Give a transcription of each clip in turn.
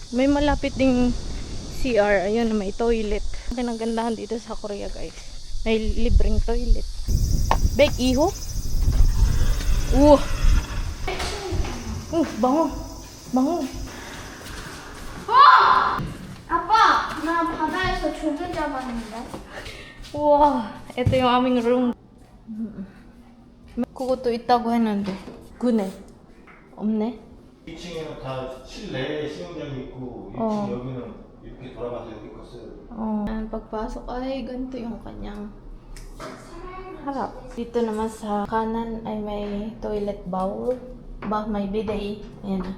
May malapit ding CR. Ayun, may toilet. Ang gandahan dito sa Korea, guys. May libreng toilet. A102호? 우와. bango. Bango. 아빠, 나 바다에서 조개 잡았는데. 우와. ito yung aming room. 그것도 있다고 했는데. 그네. 없네. 2층에는 다 실내 수영장이 있고 2층 여기는 이렇게 돌아가서 여기 거 써요. Pagpasok ay ganito yung kanyang harap. Dito naman sa kanan ay may toilet bowl. May bidet. Ayan na.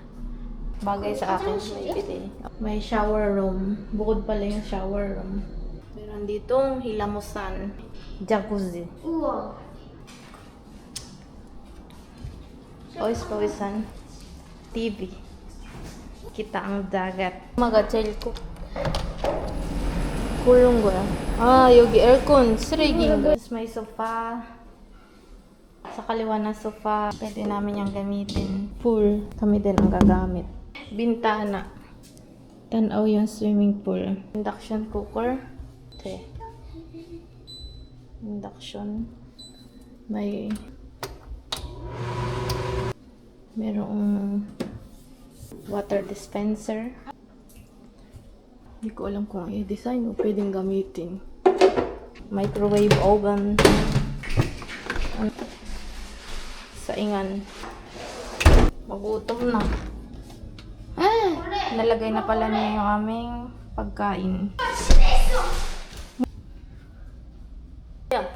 Bagay sa akin may bidet. May shower room. Bukod pala yung shower room. Meron ditong hilamusan. Jacuzzi. 우와. Pawis-pawisan. TV. Kita ang dagat. Magatel ko. Kulong 거야. 여기 aircon. 쓰레기인가? May sofa. Sa kaliwa ng sofa. Pwede namin yung gamitin. Pool. Kami din ang gagamit. Bintana. Tanaw yung swimming pool. Induction cooker. Te. Induction. Merong water dispenser. Hindi ko alam kung i-design o pwedeng gamitin. Microwave oven. Saingan. Magutom na. Nalagay na pala niya yung aming pagkain.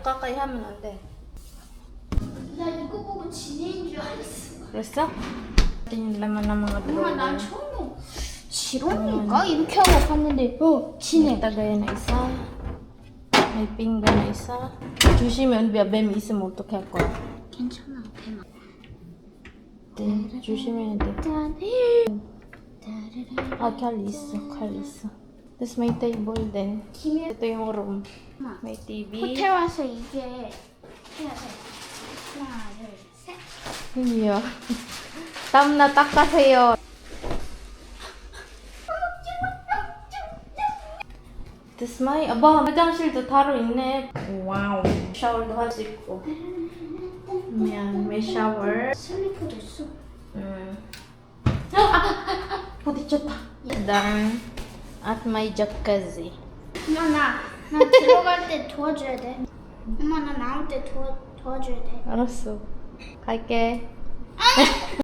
Kakayahan mo natin. 나 이거 보고 지네인 줄 알았어. 그랬어? yung laman ng mga drawer. 엄마, 난 처음에 지렁이가 이렇게 하고 봤는데 지네. tagay na isa. May pinggan na isa. 조심해, 뱀 있으면 어떻게 할 거야? 괜찮아, 뱀아. 네, 조심해야 돼. 칼 있어, 칼 있어. Tapos may table din. Ito yung room. May TV. 호텔 와서 이게 해야 돼. 하나, 둘, 셋. 이야. 땀 나 닦아세요. Tapos may, 화장실도 따로 있네. 와우. 샤워도 할 수 있고. Yan, may shower. 슬리퍼도 있어. 부딪혔다. Done. At may jacuzzi. 엄마, 나 들어갈 때 도와줘야 돼. 엄마, 나 나올 때 도와줘야 돼. 알았어. 갈게.